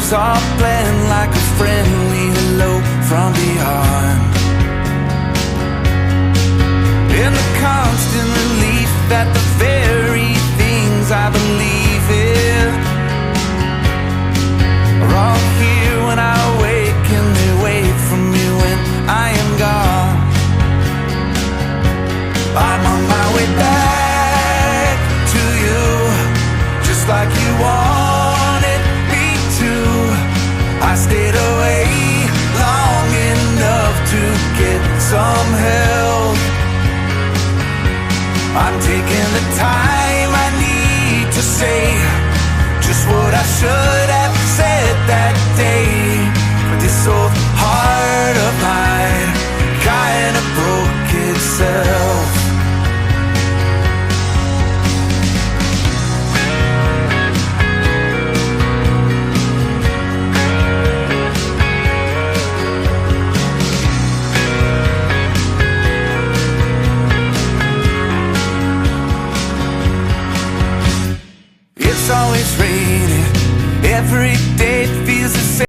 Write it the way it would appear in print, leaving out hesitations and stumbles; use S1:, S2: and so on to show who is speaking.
S1: soft blend like a friendly hello from beyond. In the constant relief that the very things I believe in are all here when I wake, and they wait for me when I am gone. I'm on my way back to you, just like you wanted me to. I stayed away long enough to get some help. I'm taking the time I need to say just what I should have said that day. But this old heart of mine kinda broke itself. It's always raining, every day feels the same.